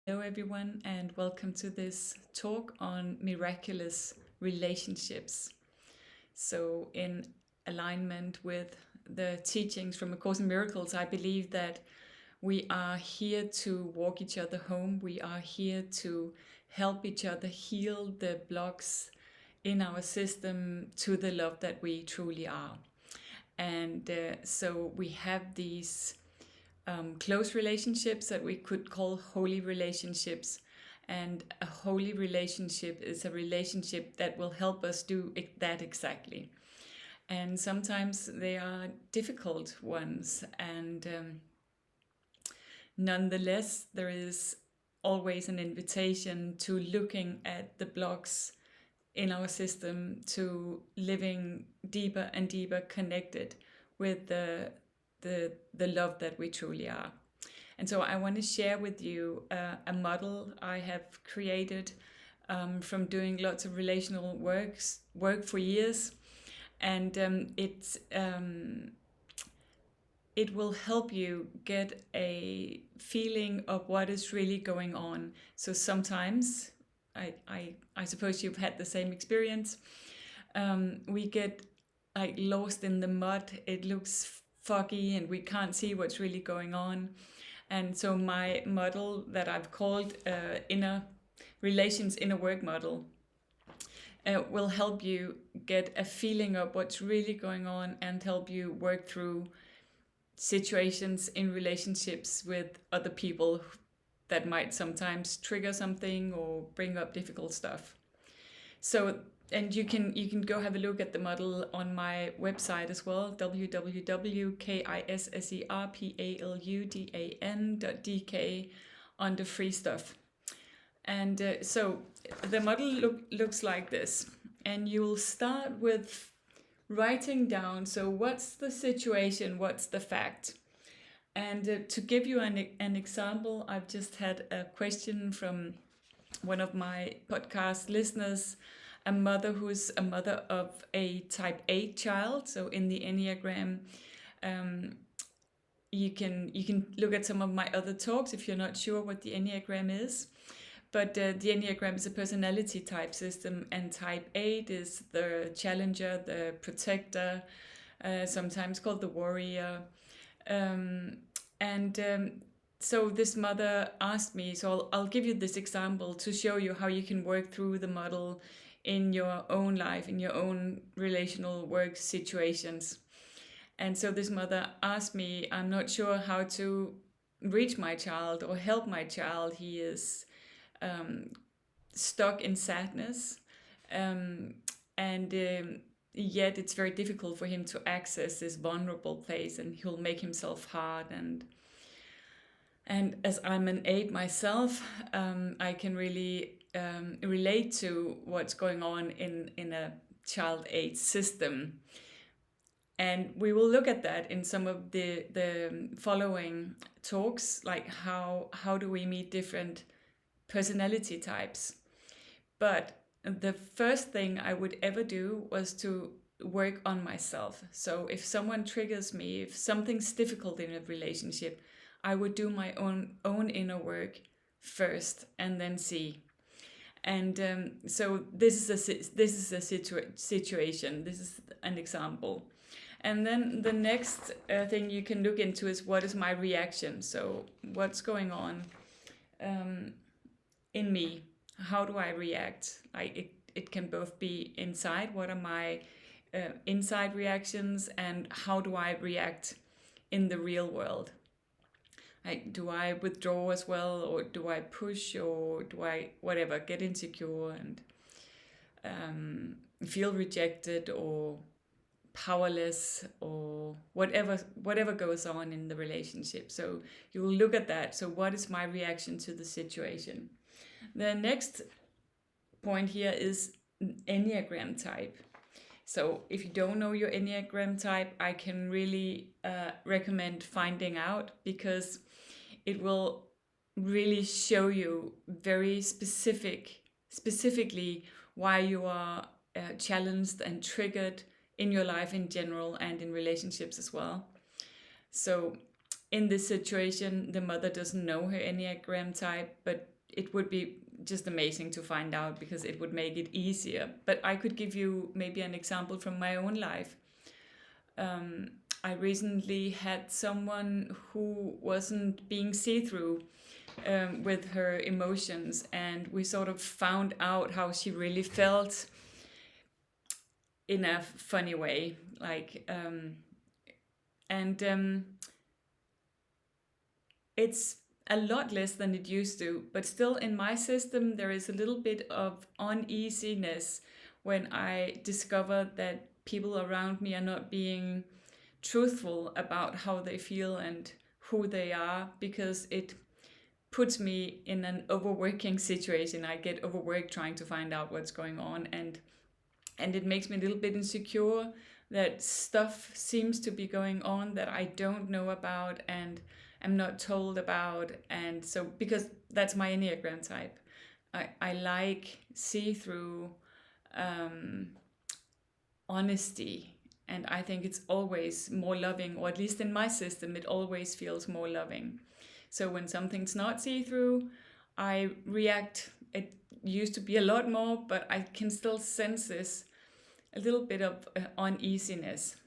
Hello, everyone, and welcome to this talk on miraculous relationships. So, in alignment with the teachings from A Course in Miracles, I believe that we are here to walk each other home. We are here to help each other heal the blocks in our system to the love that we truly are. And so, we have these close relationships that we could call holy relationships. And a holy relationship is a relationship that will help us do that exactly. And sometimes they are difficult ones. And nonetheless, there is always an invitation to looking at the blocks in our system, to living deeper and deeper connected with the love that we truly are. And so I want to share with you a model I have created from doing lots of relational work for years, and it will help you get a feeling of what is really going on. So sometimes, I suppose you've had the same experience. We get like lost in the mud. It looks foggy, and we can't see what's really going on. And so my model that I've called inner work model will help you get a feeling of what's really going on and help you work through situations in relationships with other people that might sometimes trigger something or bring up difficult stuff. So, and you can go have a look at the model on my website as well, www.kisserpaludan.dk, under free stuff. And so the model looks like this, and you'll start with writing down, so what's the situation, what's the fact. And to give you an example, I've just had a question from one of my podcast listeners, a mother who's a mother of a type 8 child. So in the Enneagram, you can look at some of my other talks if you're not sure what the Enneagram is. But the Enneagram is a personality type system, and type 8 is the challenger, the protector, sometimes called the warrior. So this mother asked me, so I'll give you this example to show you how you can work through the model in your own life, in your own relational work situations. And so this mother asked me, I'm not sure how to reach my child or help my child. He is stuck in sadness, and yet it's very difficult for him to access this vulnerable place, and he'll make himself hard. And as I'm an 8 myself, I can really relate to what's going on in a child 8 system. And we will look at that in some of the following talks, like how do we meet different personality types. But the first thing I would ever do was to work on myself. So if someone triggers me, if something's difficult in a relationship, I would do my own inner work first and then see. And so this is a situation. This is an example. And then the next thing you can look into is, what is my reaction? So what's going on in me? How do I react? It can both be inside. What are my inside reactions, and how do I react in the real world? Do I withdraw as well, or do I push, or do I get insecure and feel rejected or powerless, or whatever goes on in the relationship? So you will look at that. So what is my reaction to the situation? The next point here is Enneagram type. So if you don't know your Enneagram type, I can really recommend finding out, because it will really show you very specifically why you are challenged and triggered in your life in general and in relationships as well. So in this situation, the mother doesn't know her Enneagram type, but it would be just amazing to find out, because it would make it easier. But I could give you maybe an example from my own life. um, I recently had someone who wasn't being see-through with her emotions, and we sort of found out how she really felt in a funny way, and it's a lot less than it used to, but still in my system there is a little bit of uneasiness when I discover that people around me are not being truthful about how they feel and who they are, because it puts me in an overworking situation. I get overworked trying to find out what's going on, and it makes me a little bit insecure that stuff seems to be going on that I don't know about and am not told about. And so, because that's my Enneagram type, I like see-through um, honesty, and I think it's always more loving, or at least in my system it always feels more loving. So when something's not see-through, I react. It used to be a lot more, but I can still sense this a little bit of uneasiness.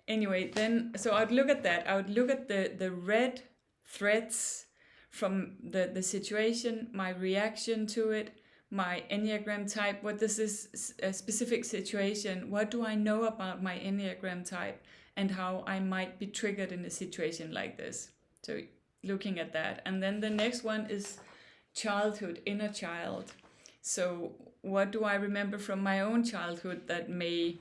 Anyway, then, so I'd look at that. I would look at the red threads from the situation, my reaction to it, my Enneagram type. What does this specific situation, what do I know about my Enneagram type, and how I might be triggered in a situation like this? So looking at that. And then the next one is childhood, inner child. So what do I remember from my own childhood that may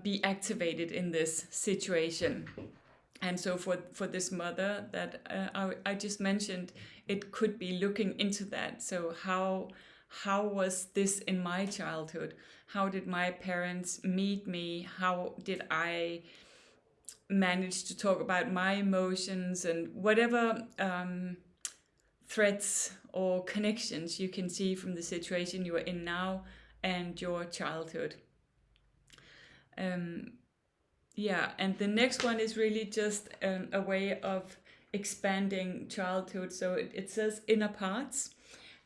be activated in this situation? And so for this mother that I just mentioned, it could be looking into that. So how was this in my childhood? How did my parents meet me? How did I manage to talk about my emotions, and whatever threads or connections you can see from the situation you are in now and your childhood. Yeah, and the next one is really just a way of expanding childhood. So it says inner parts,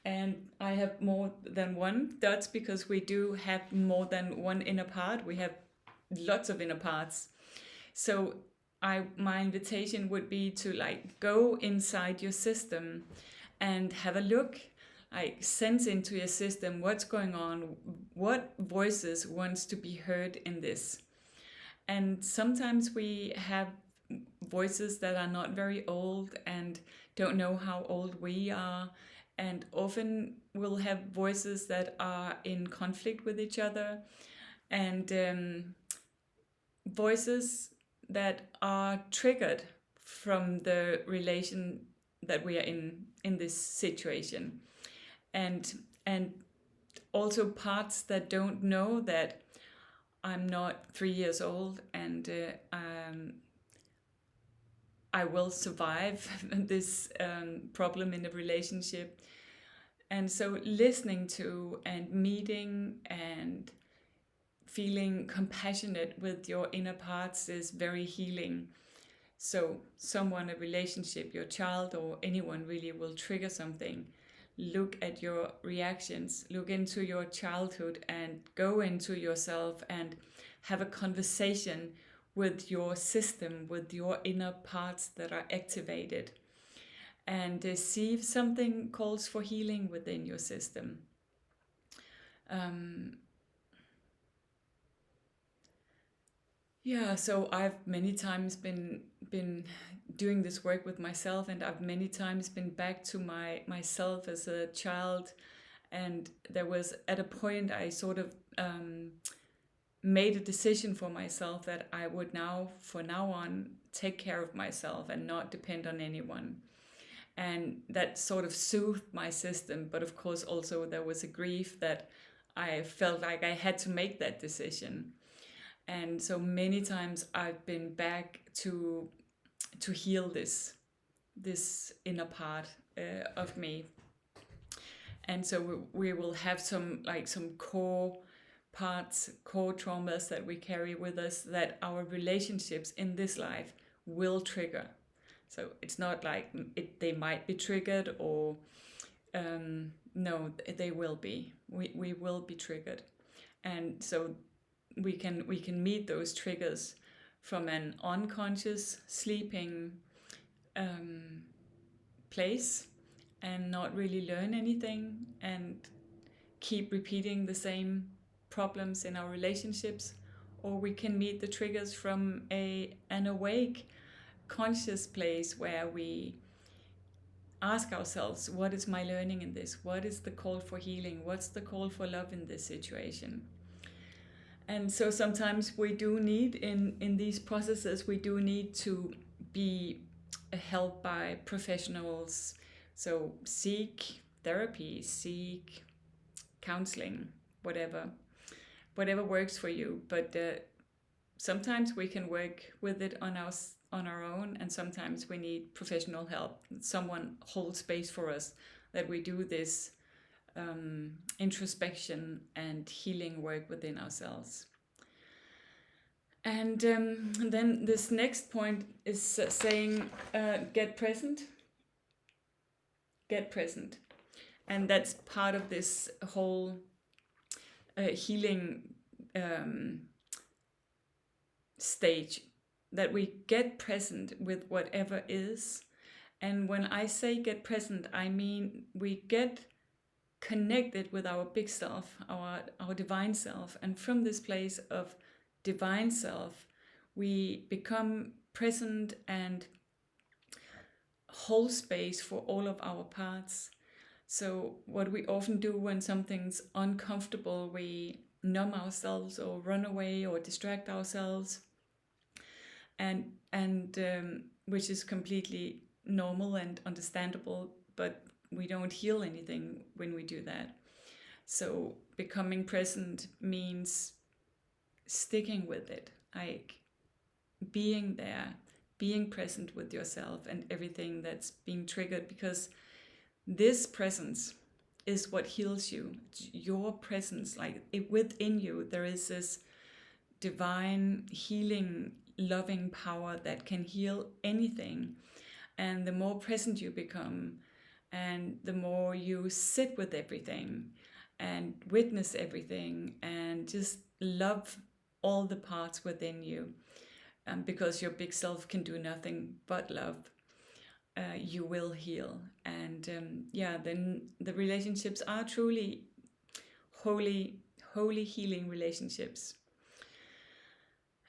and I have more than one. That's because we do have more than one inner part. We have lots of inner parts. So my invitation would be to like go inside your system and have a look, like sense into your system what's going on, what voices wants to be heard in this. And sometimes we have voices that are not very old and don't know how old we are, and often we'll have voices that are in conflict with each other, and voices that are triggered from the relation that we are in this situation, and also parts that don't know that I'm not 3 years old, and I will survive this problem in a relationship. And so listening to and meeting and feeling compassionate with your inner parts is very healing. So someone, a relationship, your child or anyone really will trigger something. Look at your reactions, look into your childhood, and go into yourself and have a conversation with your system, with your inner parts that are activated, and see if something calls for healing within your system. Yeah, so I've many times been doing this work with myself, and I've many times been back to myself as a child. And there was at a point I sort of made a decision for myself that I would now, for now on, take care of myself and not depend on anyone. And that sort of soothed my system. But of course, also there was a grief that I felt like I had to make that decision. And so many times I've been back to heal this inner part of me. And so we will have some core parts, core traumas that we carry with us, that our relationships in this life will trigger. So it's not like they might be triggered, or no, they will be. We will be triggered, and so we can meet those triggers from an unconscious sleeping place, and not really learn anything, and keep repeating the same problems in our relationships. Or we can meet the triggers from an awake conscious place, where we ask ourselves, what is my learning in this? What is the call for healing? What's the call for love in this situation? And so sometimes we do need, in these processes, we do need to be helped by professionals. So seek therapy, seek counseling, whatever works for you. But sometimes we can work with it on our own, and sometimes we need professional help. Someone holds space for us, that we do this introspection and healing work within ourselves. And then this next point is saying, get present. Get present. And that's part of this whole healing stage, that we get present with whatever is. And when I say get present, I mean we get connected with our big self, our divine self. And from this place of divine self, we become present and hold space for all of our parts. So what we often do when something's uncomfortable, we numb ourselves or run away or distract ourselves, and which is completely normal and understandable, but we don't heal anything when we do that. So becoming present means sticking with it, like being there, being present with yourself and everything that's being triggered, because this presence is what heals you. Your presence, like within you, there is this divine healing, loving power that can heal anything. And the more present you become, and the more you sit with everything and witness everything and just love all the parts within you, because your big self can do nothing but love, you will heal. And then the relationships are truly holy healing relationships.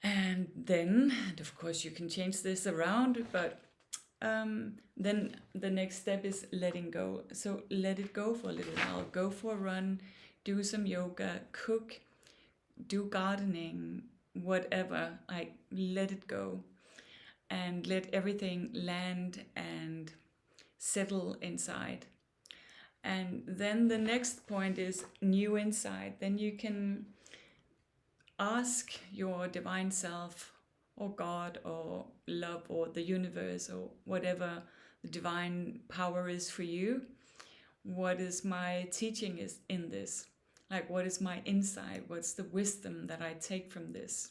And then, and of course you can change this around, but then the next step is letting go. So let it go for a little while. Go for a run, do some yoga, cook, do gardening, whatever. Like, let it go, and let everything land and settle inside. And then the next point is new insight. Then you can ask your divine self, or God, or love, or the universe, or whatever the divine power is for you, what is my teaching is in this? Like, what is my insight? What's the wisdom that I take from this?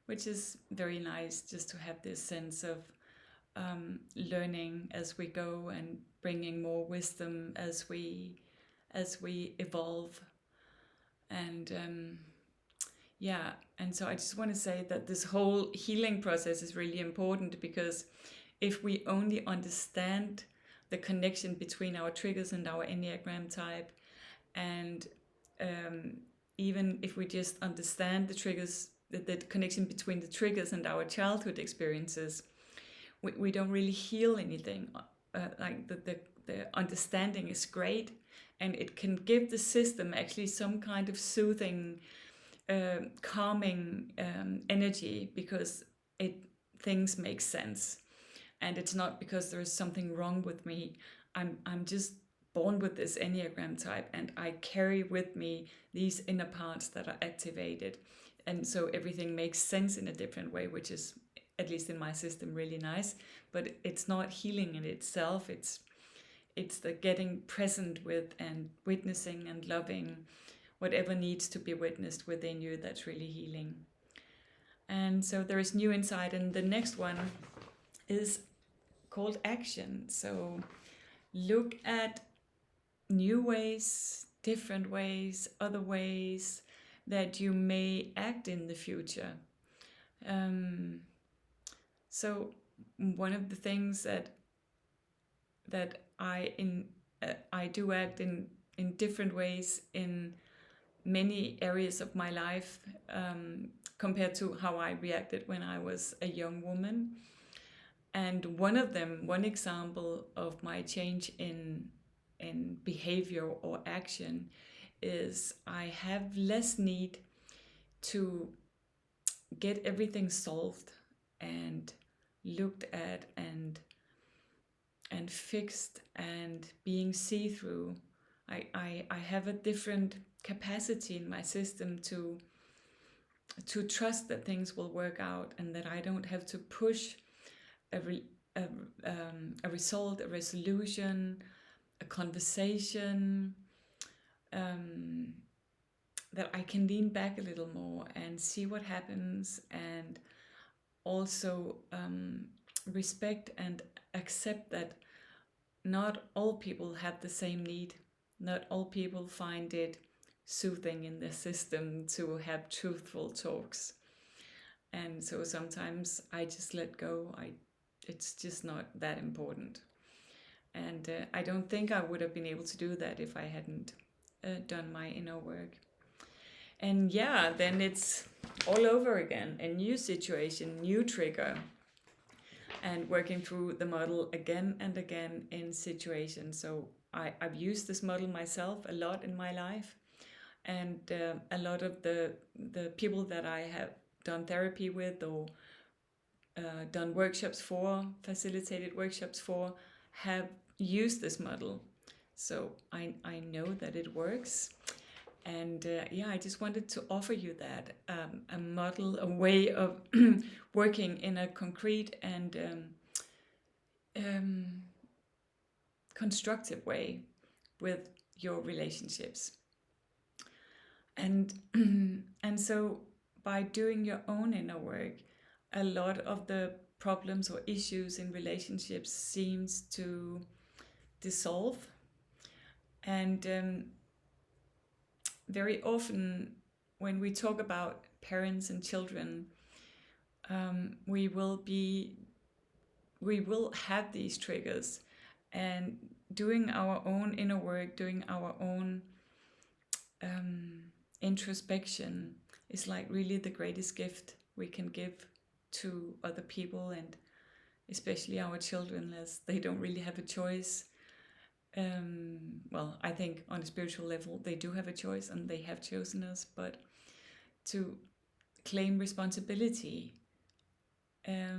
Which is very nice, just to have this sense of learning as we go, and bringing more wisdom as we evolve. And and so I just want to say that this whole healing process is really important, because if we only understand the connection between our triggers and our Enneagram type, and even if we just understand the triggers, the connection between the triggers and our childhood experiences, we don't really heal anything. Like the understanding is great, and it can give the system actually some kind of soothing, calming energy, because things make sense, and it's not because there is something wrong with me. I'm just born with this Enneagram type, and I carry with me these inner parts that are activated, and so everything makes sense in a different way, which is, at least in my system, really nice. But it's not healing in itself. It's the getting present with and witnessing and loving whatever needs to be witnessed within you, that's really healing. And so there is new insight. And the next one is called action. So look at new ways, different ways, other ways that you may act in the future. Um, so one of the things that I do act in different ways in many areas of my life, compared to how I reacted when I was a young woman. And one example of my change in behavior or action is I have less need to get everything solved and looked at and fixed and being see-through. I have a different capacity in my system to trust that things will work out and that I don't have to push a, re, a result, a resolution, a conversation, that I can lean back a little more and see what happens, and also respect and accept that not all people have the same need. Not all people find it soothing in their system to have truthful talks. And so sometimes I just let go. It's just not that important. And I don't think I would have been able to do that if I hadn't done my inner work. And yeah, then it's all over again. A new situation, new trigger, and working through the model again and again in situations. So I've used this model myself a lot in my life. And a lot of the people that I have done therapy with or done workshops for, facilitated workshops for, have used this model. So I know that it works. And yeah, I just wanted to offer you that, a model, a way of working in a concrete and constructive way with your relationships. And and so by doing your own inner work, a lot of the problems or issues in relationships seems to dissolve. And very often when we talk about parents and children, we will have these triggers, and doing our own inner work, doing our own introspection is like really the greatest gift we can give to other people, and especially our children, as they don't really have a choice. Well, I think on a spiritual level they do have a choice and they have chosen us, but to claim responsibility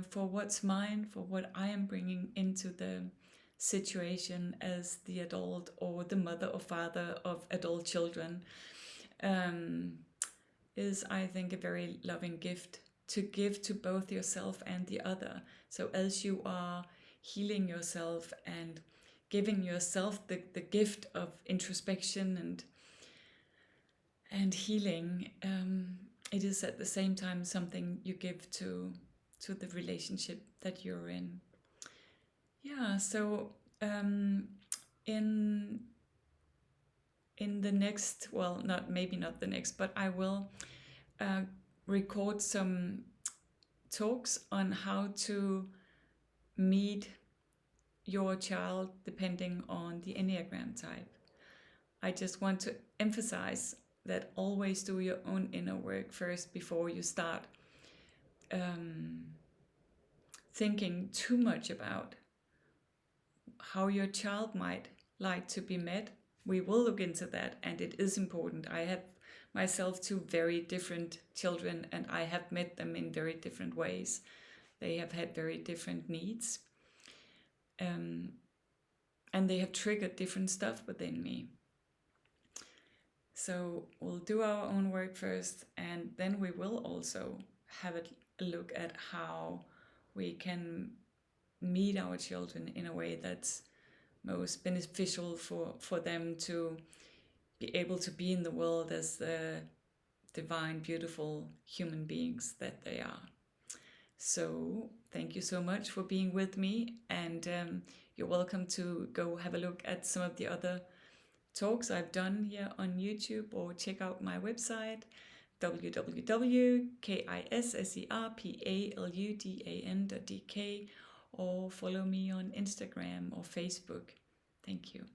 for what's mine, for what I am bringing into the situation as the adult or the mother or father of adult children, is, I think, a very loving gift to give to both yourself and the other. So as you are healing yourself and giving yourself the gift of introspection and healing, it is at the same time something you give to the relationship that you're in. Yeah, so in the next, well, maybe not the next, but I will record some talks on how to meet your child depending on the Enneagram type. I just want to emphasize that always do your own inner work first before you start thinking too much about how your child might like to be met. We will look into that, and it is important. I have myself two very different children, and I have met them in very different ways. They have had very different needs, and they have triggered different stuff within me. So we'll do our own work first, and then we will also have a look at how we can meet our children in a way that's most beneficial for them to be able to be in the world as the divine, beautiful human beings that they are. So thank you so much for being with me, and you're welcome to go have a look at some of the other talks I've done here on YouTube, or check out my website www.kisserpaludan.dk, or follow me on Instagram or Facebook. Thank you.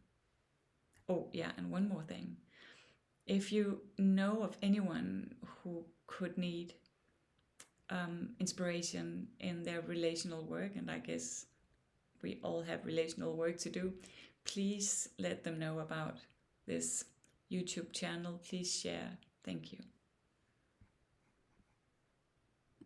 Oh, yeah, and one more thing. If you know of anyone who could need inspiration in their relational work, and I guess we all have relational work to do, please let them know about this YouTube channel. Please share. Thank you.